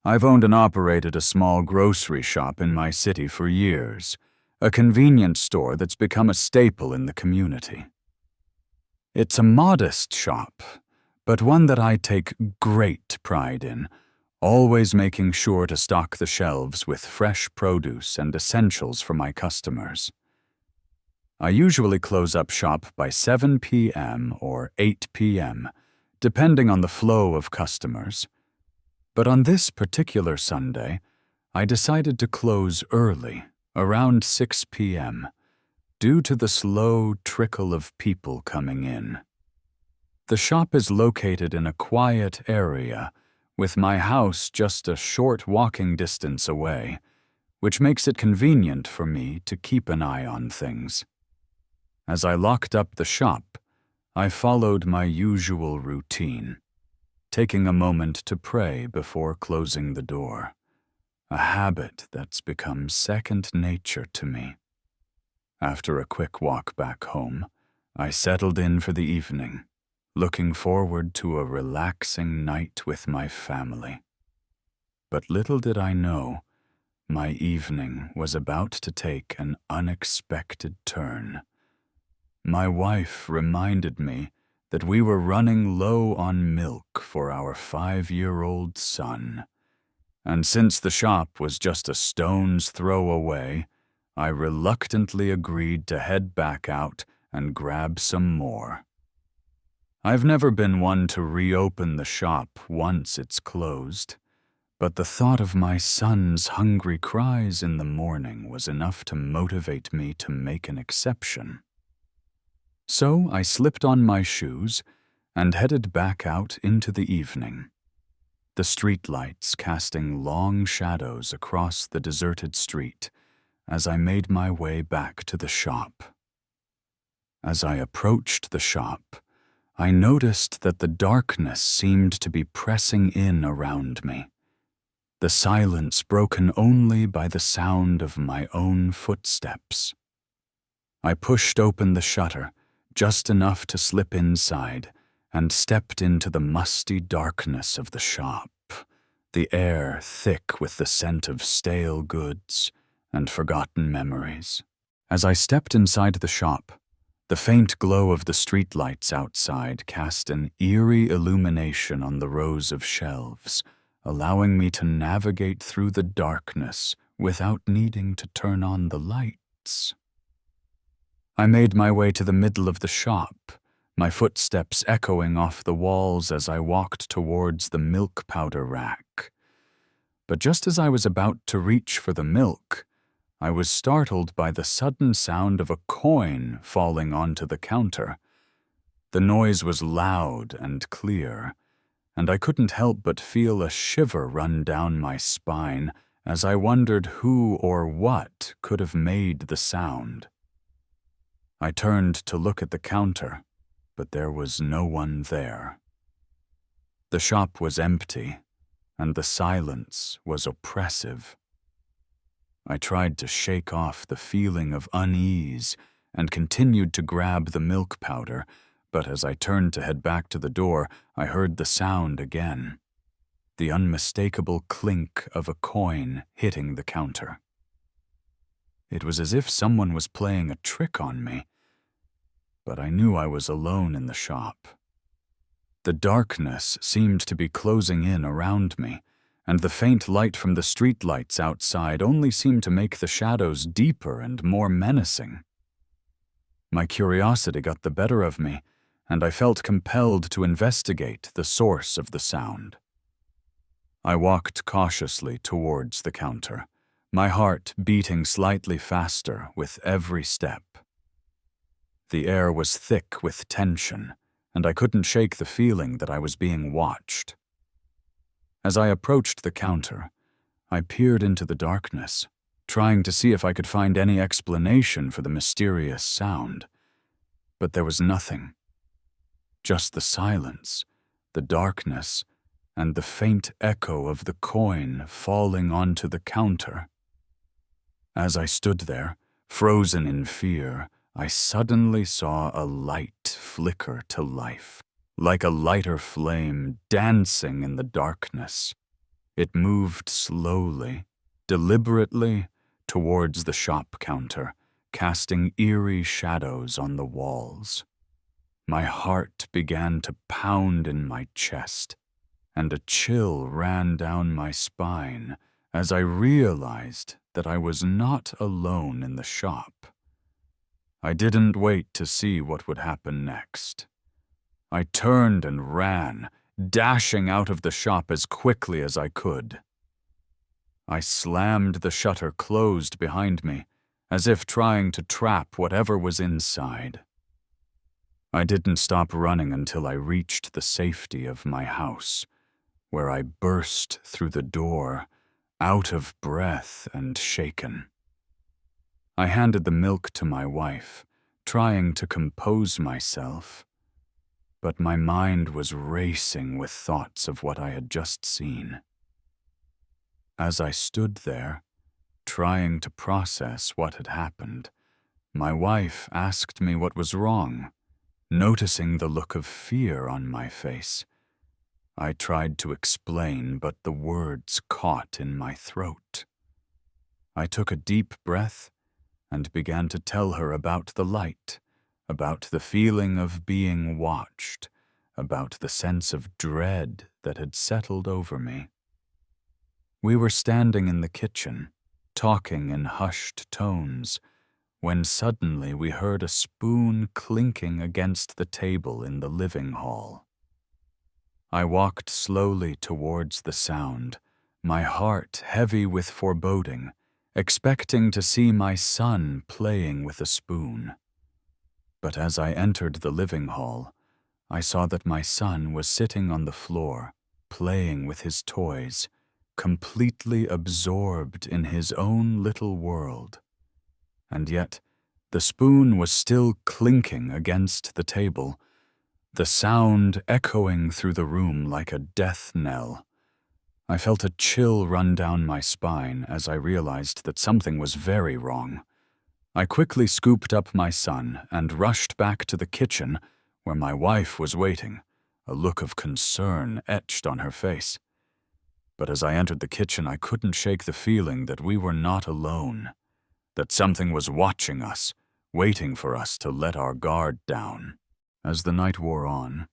I've owned and operated a small grocery shop in my city for years, a convenience store that's become a staple in the community. It's a modest shop, but one that I take great pride in, always making sure to stock the shelves with fresh produce and essentials for my customers. I usually close up shop by 7 p.m. or 8 p.m., depending on the flow of customers. But on this particular Sunday, I decided to close early, around 6 p.m., due to the slow trickle of people coming in. The shop is located in a quiet area, with my house just a short walking distance away, which makes it convenient for me to keep an eye on things. As I locked up the shop, I followed my usual routine, taking a moment to pray before closing the door, a habit that's become second nature to me. After a quick walk back home, I settled in for the evening, looking forward to a relaxing night with my family. But little did I know, my evening was about to take an unexpected turn. My wife reminded me that we were running low on milk for our 5-year-old son. And since the shop was just a stone's throw away, I reluctantly agreed to head back out and grab some more. I've never been one to reopen the shop once it's closed, but the thought of my son's hungry cries in the morning was enough to motivate me to make an exception. So I slipped on my shoes and headed back out into the evening, the streetlights casting long shadows across the deserted street as I made my way back to the shop. As I approached the shop, I noticed that the darkness seemed to be pressing in around me, the silence broken only by the sound of my own footsteps. I pushed open the shutter, just enough to slip inside, and stepped into the musty darkness of the shop, the air thick with the scent of stale goods and forgotten memories. As I stepped inside the shop, the faint glow of the streetlights outside cast an eerie illumination on the rows of shelves, allowing me to navigate through the darkness without needing to turn on the lights. I made my way to the middle of the shop, my footsteps echoing off the walls as I walked towards the milk powder rack. But just as I was about to reach for the milk, I was startled by the sudden sound of a coin falling onto the counter. The noise was loud and clear, and I couldn't help but feel a shiver run down my spine as I wondered who or what could have made the sound. I turned to look at the counter, but there was no one there. The shop was empty, and the silence was oppressive. I tried to shake off the feeling of unease and continued to grab the milk powder, but as I turned to head back to the door, I heard the sound again, the unmistakable clink of a coin hitting the counter. It was as if someone was playing a trick on me, but I knew I was alone in the shop. The darkness seemed to be closing in around me, and the faint light from the streetlights outside only seemed to make the shadows deeper and more menacing. My curiosity got the better of me, and I felt compelled to investigate the source of the sound. I walked cautiously towards the counter, my heart beating slightly faster with every step. The air was thick with tension, and I couldn't shake the feeling that I was being watched. As I approached the counter, I peered into the darkness, trying to see if I could find any explanation for the mysterious sound. But there was nothing. Just the silence, the darkness, and the faint echo of the coin falling onto the counter. As I stood there, frozen in fear, I suddenly saw a light flicker to life, like a lighter flame dancing in the darkness. It moved slowly, deliberately, towards the shop counter, casting eerie shadows on the walls. My heart began to pound in my chest, and a chill ran down my spine as I realized that I was not alone in the shop. I didn't wait to see what would happen next. I turned and ran, dashing out of the shop as quickly as I could. I slammed the shutter closed behind me, as if trying to trap whatever was inside. I didn't stop running until I reached the safety of my house, where I burst through the door, out of breath and shaken. I handed the milk to my wife, trying to compose myself, but my mind was racing with thoughts of what I had just seen. As I stood there, trying to process what had happened, my wife asked me what was wrong, noticing the look of fear on my face. I tried to explain, but the words caught in my throat. I took a deep breath and began to tell her about the light, about the feeling of being watched, about the sense of dread that had settled over me. We were standing in the kitchen, talking in hushed tones, when suddenly we heard a spoon clinking against the table in the living hall. I walked slowly towards the sound, my heart heavy with foreboding, expecting to see my son playing with a spoon. But as I entered the living hall, I saw that my son was sitting on the floor, playing with his toys, completely absorbed in his own little world. And yet, the spoon was still clinking against the table, the sound echoing through the room like a death knell. I felt a chill run down my spine as I realized that something was very wrong. I quickly scooped up my son and rushed back to the kitchen where my wife was waiting, a look of concern etched on her face. But as I entered the kitchen, I couldn't shake the feeling that we were not alone, that something was watching us, waiting for us to let our guard down. As the night wore on,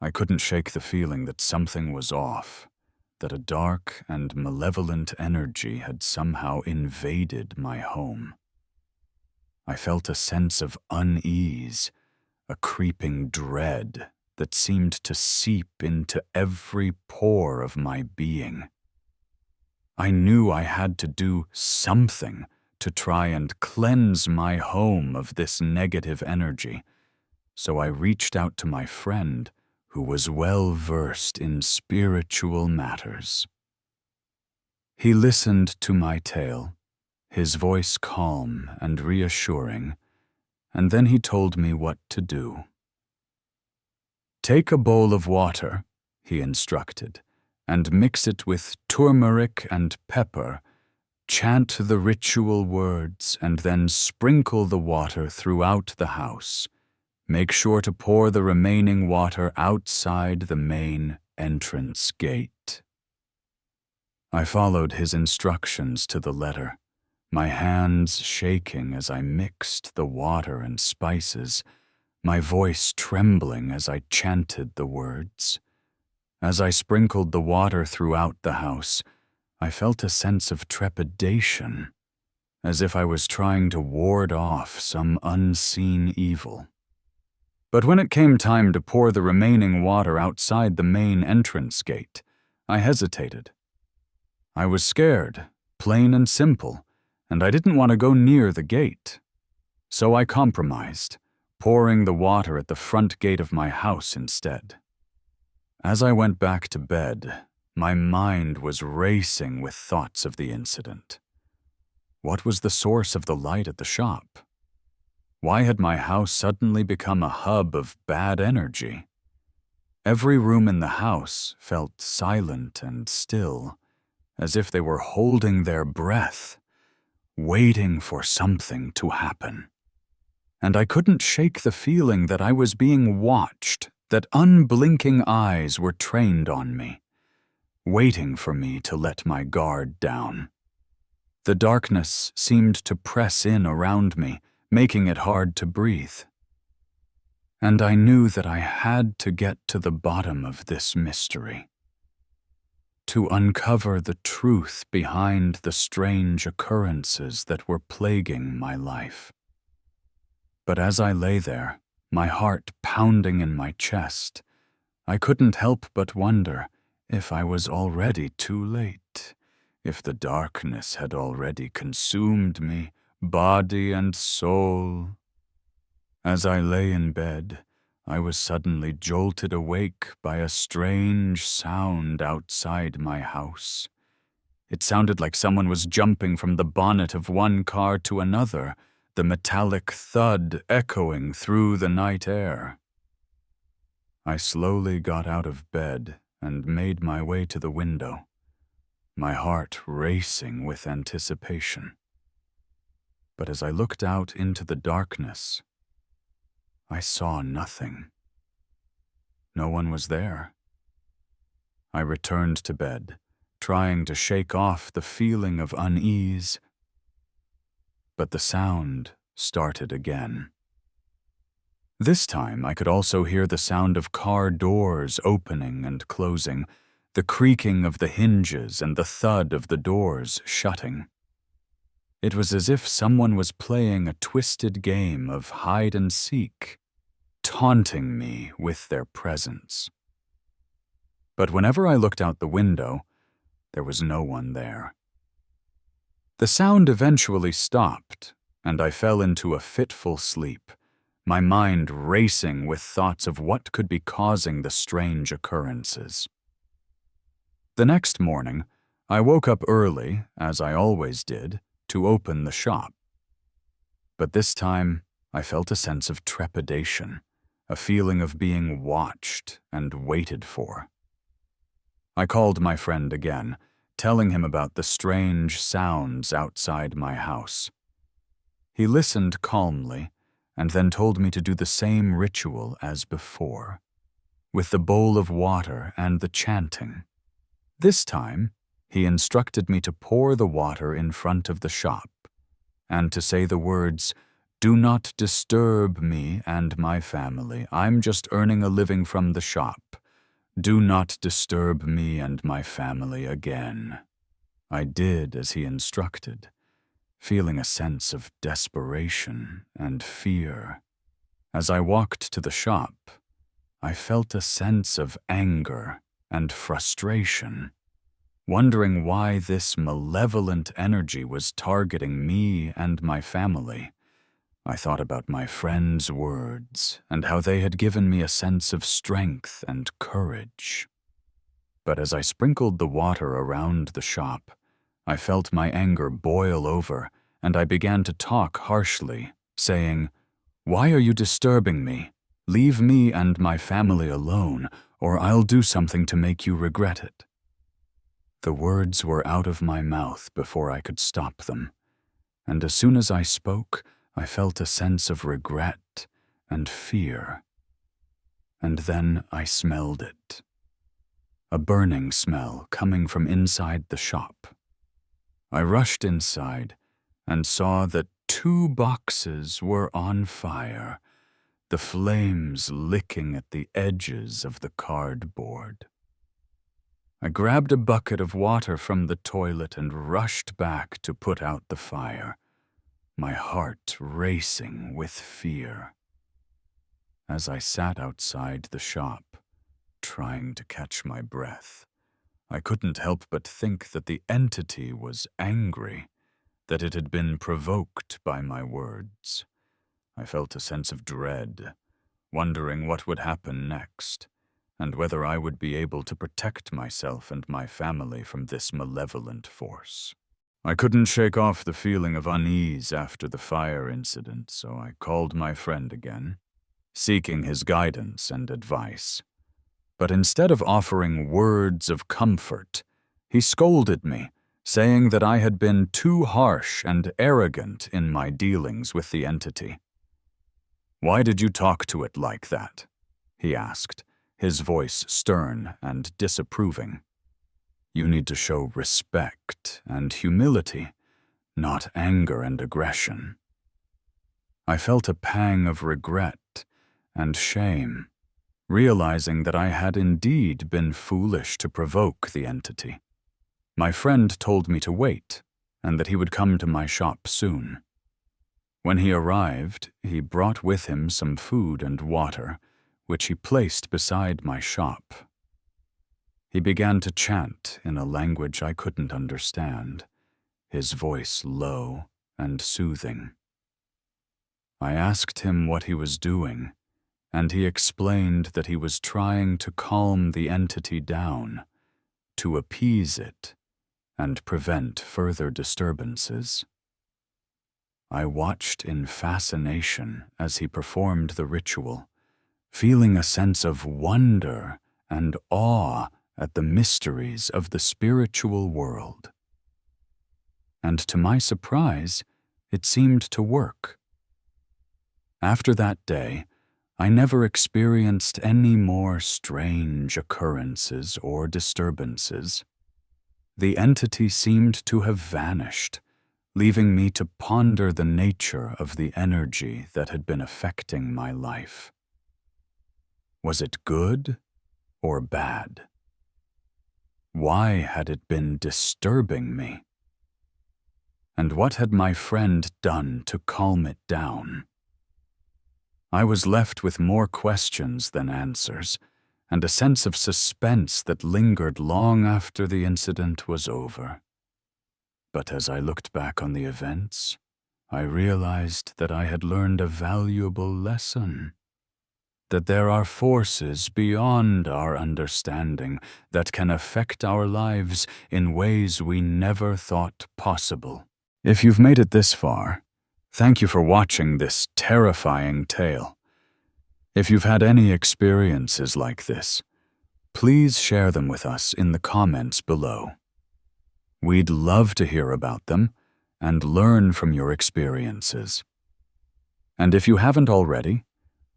I couldn't shake the feeling that something was off, that a dark and malevolent energy had somehow invaded my home. I felt a sense of unease, a creeping dread that seemed to seep into every pore of my being. I knew I had to do something to try and cleanse my home of this negative energy, so I reached out to my friend, who was well versed in spiritual matters. He listened to my tale, his voice calm and reassuring, and then he told me what to do. Take a bowl of water, he instructed, and mix it with turmeric and pepper. Chant the ritual words and then sprinkle the water throughout the house. Make sure to pour the remaining water outside the main entrance gate. I followed his instructions to the letter, my hands shaking as I mixed the water and spices, my voice trembling as I chanted the words. As I sprinkled the water throughout the house, I felt a sense of trepidation, as if I was trying to ward off some unseen evil. But when it came time to pour the remaining water outside the main entrance gate, I hesitated. I was scared, plain and simple, and I didn't want to go near the gate. So I compromised, pouring the water at the front gate of my house instead. As I went back to bed, my mind was racing with thoughts of the incident. What was the source of the light at the shop? Why had my house suddenly become a hub of bad energy? Every room in the house felt silent and still, as if they were holding their breath, waiting for something to happen. And I couldn't shake the feeling that I was being watched, that unblinking eyes were trained on me. waiting for me to let my guard down. The darkness seemed to press in around me, making it hard to breathe. And I knew that I had to get to the bottom of this mystery, to uncover the truth behind the strange occurrences that were plaguing my life. But as I lay there, my heart pounding in my chest, I couldn't help but wonder if I was already too late, if the darkness had already consumed me, body and soul. As I lay in bed, I was suddenly jolted awake by a strange sound outside my house. It sounded like someone was jumping from the bonnet of one car to another, the metallic thud echoing through the night air. I slowly got out of bed and made my way to the window, my heart racing with anticipation. But as I looked out into the darkness, I saw nothing. No one was there. I returned to bed, trying to shake off the feeling of unease, but the sound started again. This time I could also hear the sound of car doors opening and closing, the creaking of the hinges and the thud of the doors shutting. It was as if someone was playing a twisted game of hide and seek, taunting me with their presence. But whenever I looked out the window, there was no one there. The sound eventually stopped, and I fell into a fitful sleep, my mind racing with thoughts of what could be causing the strange occurrences. The next morning, I woke up early, as I always did, to open the shop. But this time, I felt a sense of trepidation, a feeling of being watched and waited for. I called my friend again, telling him about the strange sounds outside my house. He listened calmly, and then told me to do the same ritual as before, with the bowl of water and the chanting. This time, he instructed me to pour the water in front of the shop, and to say the words, "Do not disturb me and my family. I'm just earning a living from the shop. Do not disturb me and my family again." I did as he instructed, feeling a sense of desperation and fear. As I walked to the shop, I felt a sense of anger and frustration, wondering why this malevolent energy was targeting me and my family. I thought about my friends' words and how they had given me a sense of strength and courage. But as I sprinkled the water around the shop, I felt my anger boil over, and I began to talk harshly, saying, "Why are you disturbing me? Leave me and my family alone, or I'll do something to make you regret it." The words were out of my mouth before I could stop them, and as soon as I spoke, I felt a sense of regret and fear. And then I smelled it. A burning smell coming from inside the shop. I rushed inside and saw that 2 boxes were on fire, the flames licking at the edges of the cardboard. I grabbed a bucket of water from the toilet and rushed back to put out the fire, my heart racing with fear. As I sat outside the shop, trying to catch my breath, I couldn't help but think that the entity was angry, that it had been provoked by my words. I felt a sense of dread, wondering what would happen next, and whether I would be able to protect myself and my family from this malevolent force. I couldn't shake off the feeling of unease after the fire incident, so I called my friend again, seeking his guidance and advice. But instead of offering words of comfort, he scolded me, saying that I had been too harsh and arrogant in my dealings with the entity. "Why did you talk to it like that?" he asked, his voice stern and disapproving. You need to show respect and humility, not anger and aggression. I felt a pang of regret and shame, realizing that I had indeed been foolish to provoke the entity. My friend told me to wait, and that he would come to my shop soon. When he arrived, he brought with him some food and water, which he placed beside my shop. He began to chant in a language I couldn't understand, his voice low and soothing. I asked him what he was doing, and he explained that he was trying to calm the entity down, to appease it, and prevent further disturbances. I watched in fascination as he performed the ritual, feeling a sense of wonder and awe at the mysteries of the spiritual world. And to my surprise, it seemed to work. After that day, I never experienced any more strange occurrences or disturbances. The entity seemed to have vanished, leaving me to ponder the nature of the energy that had been affecting my life. Was it good or bad? Why had it been disturbing me? And what had my friend done to calm it down? I was left with more questions than answers, and a sense of suspense that lingered long after the incident was over. But as I looked back on the events, I realized that I had learned a valuable lesson. That there are forces beyond our understanding that can affect our lives in ways we never thought possible. If you've made it this far, thank you for watching this terrifying tale. If you've had any experiences like this, please share them with us in the comments below. We'd love to hear about them and learn from your experiences. And if you haven't already,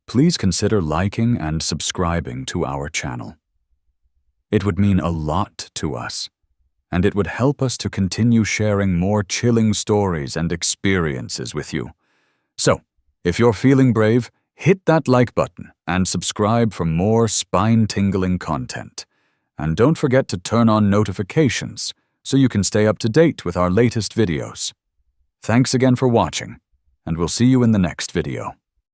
please consider liking and subscribing to our channel. It would mean a lot to us, and it would help us to continue sharing more chilling stories and experiences with you. So, if you're feeling brave, hit that like button and subscribe for more spine-tingling content. And don't forget to turn on notifications so you can stay up to date with our latest videos. Thanks again for watching, and we'll see you in the next video.